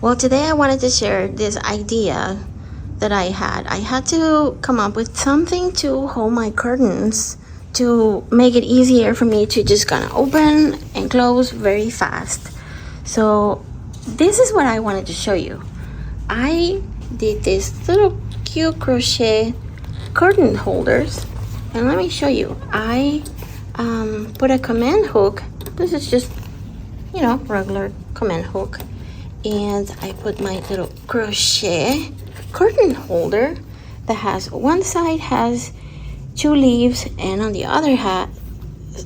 Well, today I wanted to share this idea that I had. I had to come up with something to hold my curtains to make it easier for me to just kind of open and close very fast. So this is what I wanted to show you. I did this little cute crochet curtain holders, and let me show you. I put a command hook. This is just, you know, regular command hook, and I put my little crochet curtain holder that has one side has 2 leaves, and on the other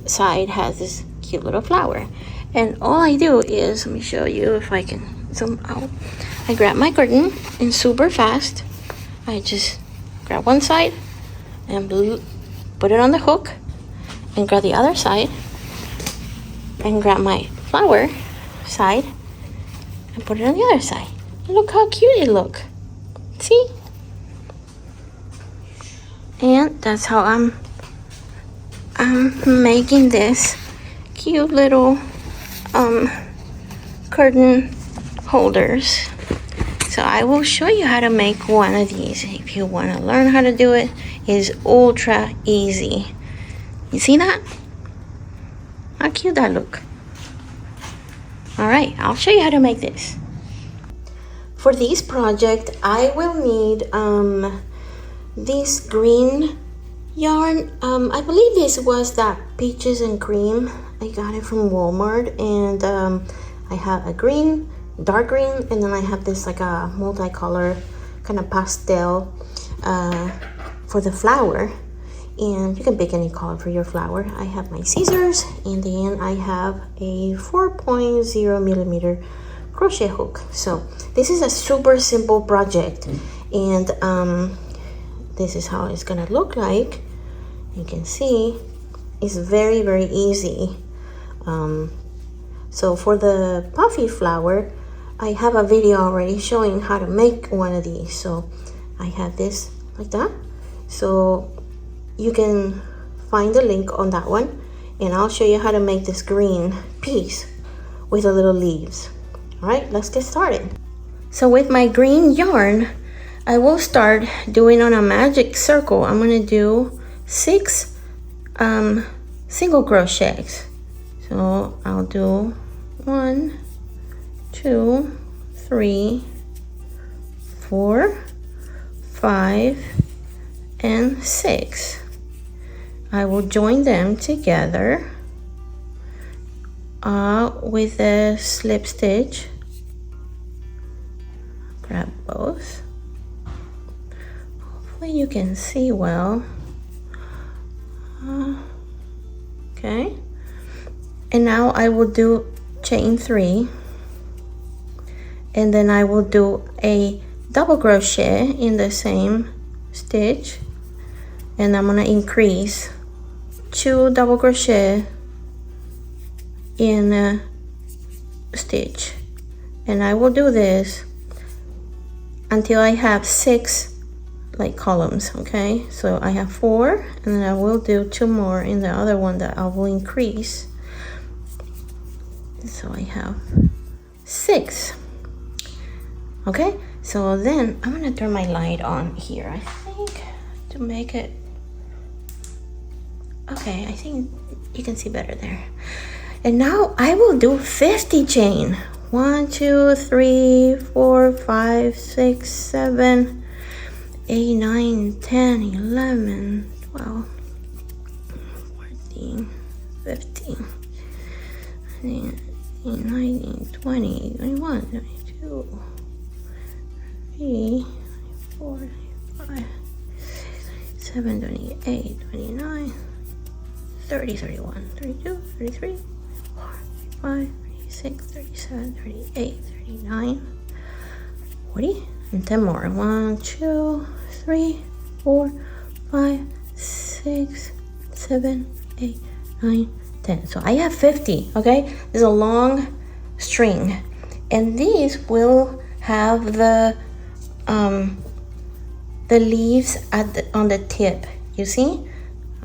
side has this cute little flower. And all I do is, let me show you if I can zoom out. I grab my curtain and super fast I just grab one side and put it on the hook, and grab the other side and grab my flower side and put it on the other side. Look how cute it look. See? And that's how I'm making this cute little curtain holders. So I will show you how to make one of these. If you want to learn how to do it, it's ultra easy. You see that? How cute that look. All right, I'll show you how to make this. For this project, I will need this green yarn. I believe this was that peaches and cream. I got it from Walmart, and I have a green, dark green, and then I have this like a multicolor kind of pastel for the flower. And you can pick any color for your flower. I have my scissors, and then I have a 4.0 millimeter crochet hook. So this is a super simple project, and this is how it's gonna look like. You can see it's very, very easy. So for the puffy flower, I have a video already showing how to make one of these. So I have this like that. So you can find the link on that one, and I'll show you how to make this green piece with the little leaves. All right, let's get started. So with my green yarn, I will start doing on a magic circle. I'm gonna do 6 single crochets. So I'll do 1, 2, 3, 4, 5, and 6. I will join them together with a slip stitch. Grab both. Hopefully you can see well. Okay. And now I will do chain 3, and then I will do a double crochet in the same stitch, and I'm gonna increase 2 double crochet in a stitch, and I will do this until I have 6 like columns. Okay, so I have 4, and then I will do 2 more in the other one that I will increase, so I have 6. Okay, so then I'm gonna turn my light on here, I think, to make it okay. I think you can see better there. And now I will do 50 chain. 1, 2, 3, 4, 5, 6, 7, 8, 9, 10, 11, 12, 14, 15, 19, 20, 21, 22, 23, 24, 25, 27, 28, 29, 30, 31, 32, 33, 34, 35, 36, 37, 38, 39, 40, and 10 more. 1, 2, 3, 4, 5, 6, 7, 8, 9, 10. So I have 50. Okay, there's a long string, and these will have the leaves on the tip. You see,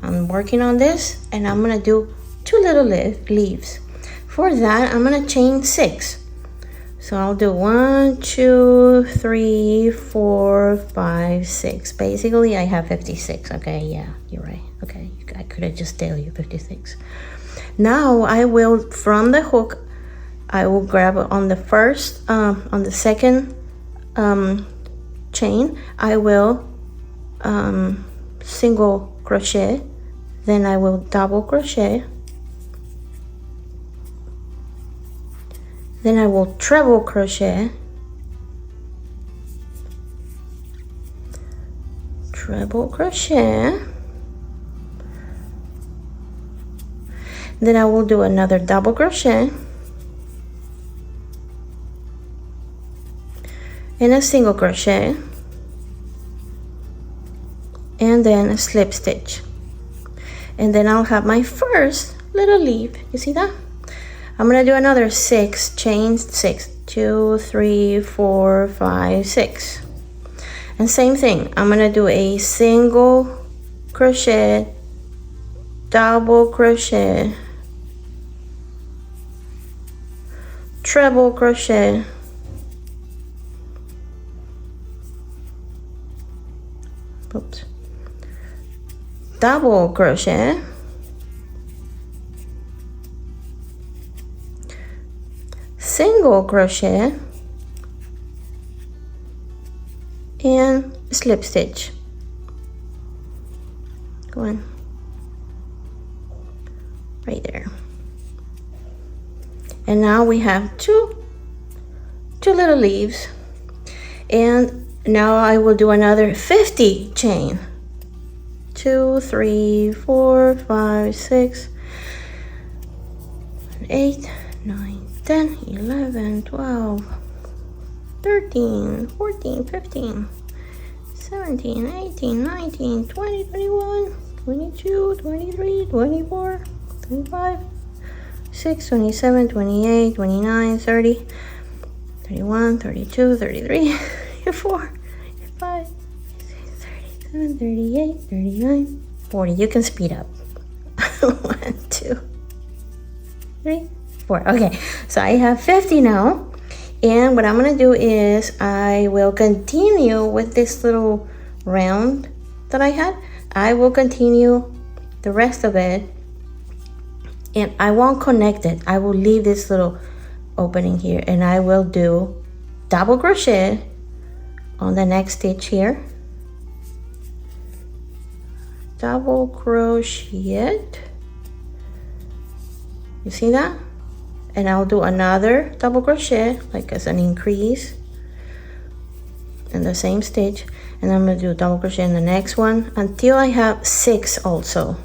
I'm working on this, and I'm gonna do 2 little leaves. For that, I'm gonna chain 6. So I'll do 1, 2, 3, 4, 5, 6. Basically, I have 56. Okay, yeah, you're right. Okay, I could have just tell you 56. Now I will, from the hook, I will grab on the first, on the second chain, I will single crochet, then I will double crochet, then I will treble crochet, then I will do another double crochet and a single crochet, and then a slip stitch, and then I'll have my first little leaf. You see that? I'm gonna do another 6 chains, 6, 2, 3, 4, 5, 6, and same thing. I'm gonna do a single crochet, double crochet, treble crochet, oops, double crochet, single crochet, and slip stitch. Go on right there. And now we have two little leaves, and now I will do another 50 chain. 2, 3, 4, 5, 6, 8, 9, 10, 11, 12, 13, 14, 15, 17, 18, 19, 20, 21, 22, 23, 24, 25, 6, 27, 28, 29, 30, 31, 32, 33, 34, 35, 37, 38, 39, 40. You can speed up. 1, 2, 3, 4. Okay, so I have 50 now. And what I'm going to do is I will continue with this little round that I had. I will continue the rest of it. And I won't connect it. I will leave this little opening here, and I will do double crochet on the next stitch here. Double crochet. You see that? And I'll do another double crochet, like as an increase in the same stitch, and I'm going to do double crochet in the next one until I have 6 also.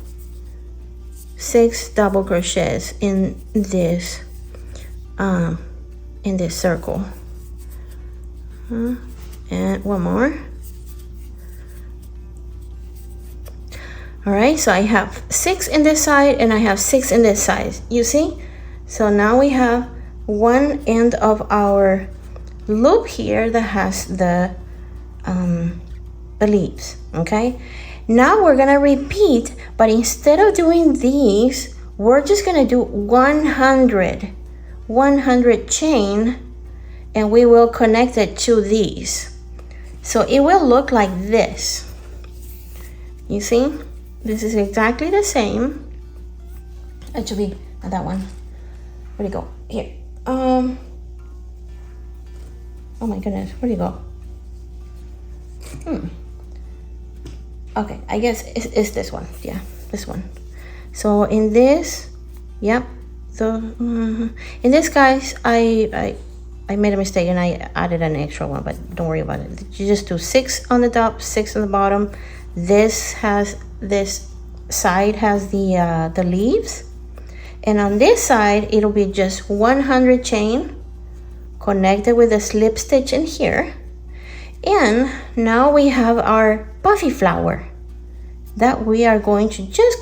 6 double crochets in this circle, and one more. All right, so I have 6 in this side and I have 6 in this side, you see? So now we have one end of our loop here that has the leaves. Okay, now we're gonna repeat, but instead of doing these, we're just gonna do 100 chain, and we will connect it to these, so it will look like this. You see, this is exactly the same. Actually, not that one. Where'd it go? Here. Oh my goodness, where'd it go? Okay, I guess it's this one. Yeah, this one. So in this, yep. So in this, guys, I made a mistake and I added an extra one, but don't worry about it. You just do 6 on the top, 6 on the bottom. This side has the leaves, and on this side it'll be just 100 chain connected with a slip stitch in here. And now we have our puffy flower that we are going to just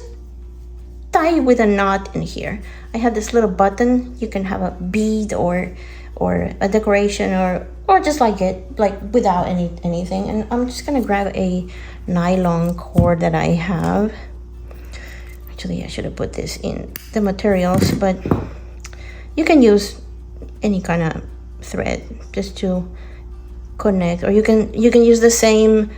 tie with a knot in here. I have this little button. You can have a bead or a decoration or just like it, like without anything. And I'm just gonna grab a nylon cord that I have. Actually, I should have put this in the materials, but you can use any kind of thread just to connect, or you can use the same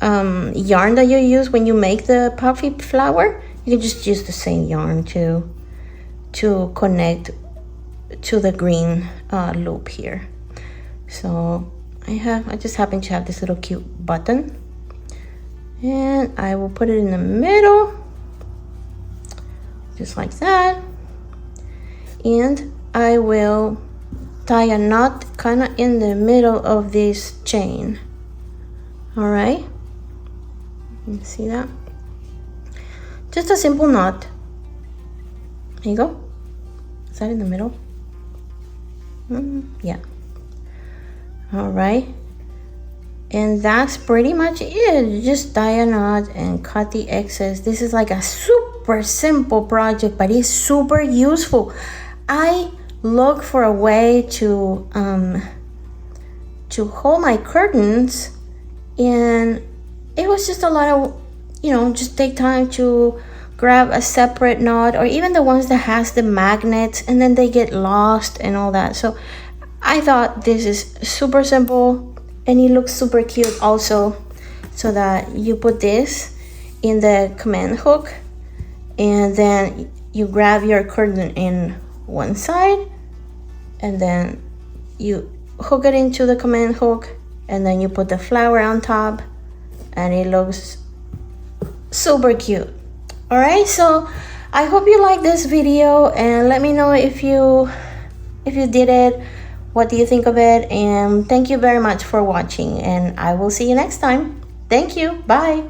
yarn that you use when you make the puffy flower. You can just use the same yarn to connect to the green loop here. So I just happen to have this little cute button, and I will put it in the middle just like that, and I will tie a knot kind of in the middle of this chain. All right, you see that? Just a simple knot. There you go. Is that in the middle? Yeah. All right, and that's pretty much it. You just tie a knot and cut the excess. This is like a super simple project, but it's super useful. I look for a way to hold my curtains, and it was just a lot of, just take time to grab a separate knot, or even the ones that has the magnets, and then they get lost and all that. So I thought this is super simple, and it looks super cute also, so that you put this in the command hook, and then you grab your curtain in one side, and then you hook it into the command hook, and then you put the flower on top, and it looks super cute. All right, so I hope you like this video, and let me know if you did it. What do you think of it? And thank you very much for watching, and I will see you next time. Thank you. Bye.